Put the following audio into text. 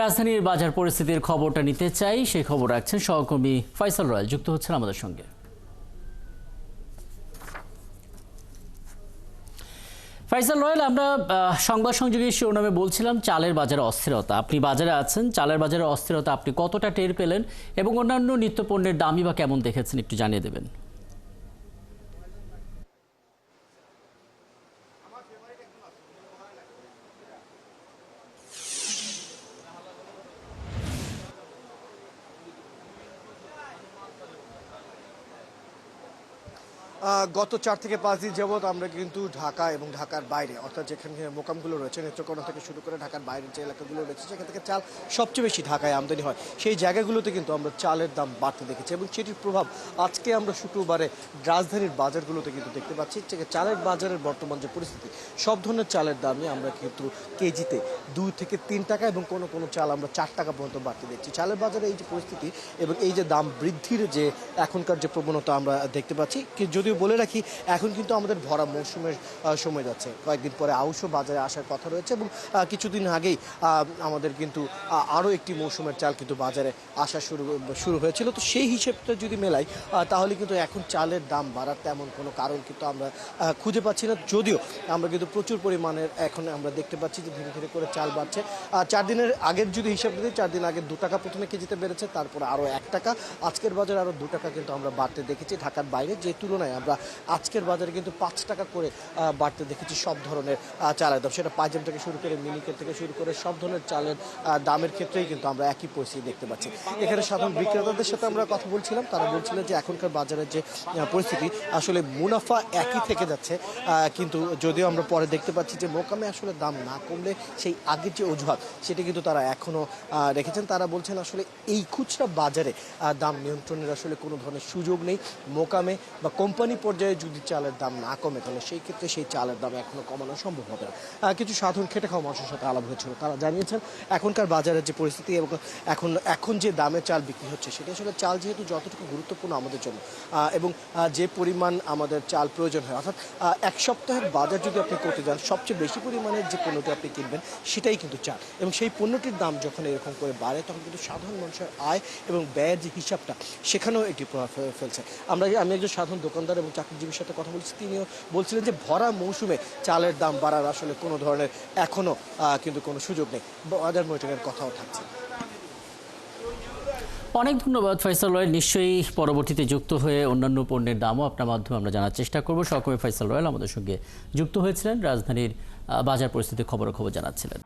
রাজধানীর বাজার পরিস্থিতির খবরটা নিতে চাই, সেই খবর রাখছেন সহকর্মী ফয়সাল রয়েল, যুক্ত হচ্ছেন আমাদের সঙ্গে। ফয়সাল রয়েল, আমরা সংবাদ সংযোগের শিরোনামে বলছিলাম চালের বাজারে অস্থিরতা। আপনি বাজারে আছেন, চালের বাজারে অস্থিরতা আপনি কতটা টের পেলেন এবং অন্যান্য নিত্যপণ্যের দামই বা কেমন দেখেছেন একটু জানিয়ে দেবেন। গত 4 থেকে 5 দিন যাবৎ আমরা কিন্তু ঢাকা এবং ঢাকার বাইরে অর্থাৎ যেখানে মোকামগুলো রয়েছে নেত্রকোনা থেকে শুরু করে ঢাকার বাইরের যে এলাকাগুলো রয়েছে সেখান থেকে চাল সবচেয়ে বেশি ঢাকায় আমদানি হয়, সেই জায়গাগুলোতে কিন্তু আমরা চালের দাম বাড়তে দেখেছি এবং সেটির প্রভাব আজকে আমরা শুক্রবারে রাজধানীর বাজারগুলোতে কিন্তু দেখতে পাচ্ছি। চালের বাজারের বর্তমান যে পরিস্থিতি, সব ধরনের চালের দামে আমরা কিন্তু কেজিতে 2 থেকে 3 টাকা এবং কোনো কোনো চাল আমরা 4 টাকা পর্যন্ত বাড়তে দেখছি। চালের বাজারে এই যে পরিস্থিতি এবং এই যে দাম বৃদ্ধির যে এখনকার যে প্রবণতা আমরা দেখতে পাচ্ছি, যদিও বলে রাখি এখন কিন্তু আমাদের ভরা মৌসুমের সময় যাচ্ছে, কয়েকদিন পরে আউশও বাজারে আসার কথা রয়েছে এবং কিছুদিন আগেই আমাদের কিন্তু আরও একটি মৌসুমের চাল কিন্তু বাজারে আসা শুরু হয়েছিল। তো সেই হিসেবটা যদি মেলাই তাহলে কিন্তু এখন চালের দাম বাড়ার তেমন কোনো কারণ কিন্তু আমরা খুঁজে পাচ্ছি না, যদিও আমরা কিন্তু প্রচুর পরিমাণের এখন আমরা দেখতে পাচ্ছি যে ধীরে ধীরে করে চাল বাড়ছে। 4 দিনের আগের যদি হিসাব দিই, 4 দিন আগে 2 টাকা প্রথমে কেজিতে বেড়েছে, তারপরে আরও 1 টাকা, আজকের বাজারে আরও 2 টাকা কিন্তু আমরা বাড়তে দেখেছি ঢাকার বাইরে, যে তুলনায় আমরা আজকের বাজারে কিন্তু 5 টাকা করে বাড়তে দেখেছি সব ধরনের চালের দাম। সেটা পাইজাম থেকে শুরু করে মিনিকেট থেকে শুরু করে সব ধরনের চালের দামের ক্ষেত্রেই কিন্তু আমরা একই পরিস্থিতি দেখতে পাচ্ছি। এখানে সাধারণ বিক্রেতাদের সাথে আমরা কথা বলছিলাম, তারা বলছিলেন যে এখনকার বাজারের যে পরিস্থিতি আসলে মুনাফা একই থেকে যাচ্ছে, কিন্তু যদিও আমরা পরে দেখতে পাচ্ছি যে মোকামে আসলে দাম না কমলে সেই আগের যে অজুহাত সেটা কিন্তু তারা এখনও রেখেছেন। তারা বলছেন আসলে এই খুচরা বাজারে দাম নিয়ন্ত্রণের আসলে কোনো ধরনের সুযোগ নেই। মোকামে বা কোম্পানি পর্যায়ে যদি চালের দাম না কমে তাহলে সেই ক্ষেত্রে সেই চালের দাম এখনও কমানো সম্ভব হবে না। কিছু সাধারণ খেটে খাওয়া মানুষের সাথে আলাপ হয়েছিল, তারা জানিয়েছেন এখনকার বাজারের যে পরিস্থিতি এবং এখন যে দামে চাল বিক্রি হচ্ছে সেটা আসলে চাল যেহেতু যতটুকু গুরুত্বপূর্ণ আমাদের জন্য এবং যে পরিমাণ আমাদের চাল প্রয়োজন হয়, অর্থাৎ 1 সপ্তাহের বাজার যদি আপনি করতে যান সবচেয়ে বেশি পরিমাণের যে পণ্যটি আপনি কিনবেন সেটাই কিন্তু চাল, এবং সেই পণ্যটির দাম যখন এরকম করে বাড়ে তখন কিন্তু সাধারণ মানুষের আয় এবং ব্যয়ের যে হিসাবটা সেখানেও এটি প্রভাব ফেলছে। আমি একজন সাধারণ দোকানদার এবং চাকরিজীবীর সাথে কথা বলছি, তিনিও বলছিলেন যে ভরা মৌসুমে চালের দাম বাড়ার আসলে কোনো ধরনের এখনও কিন্তু কোনো সুযোগ নেই, বাজার মনিটরিংয়ের কথাও থাকছে। অনেক ধন্যবাদ ফয়সাল রয়েল। নিশ্চয়ই পরবর্তীতে যুক্ত হয়ে অন্যান্য পণ্যের দামও আপনার মাধ্যমে আমরা জানার চেষ্টা করব। সহকর্মী ফয়সাল রয়েল আমাদের সঙ্গে যুক্ত হয়েছিলেন, রাজধানীর বাজার পরিস্থিতির খবর জানাচ্ছিলেন।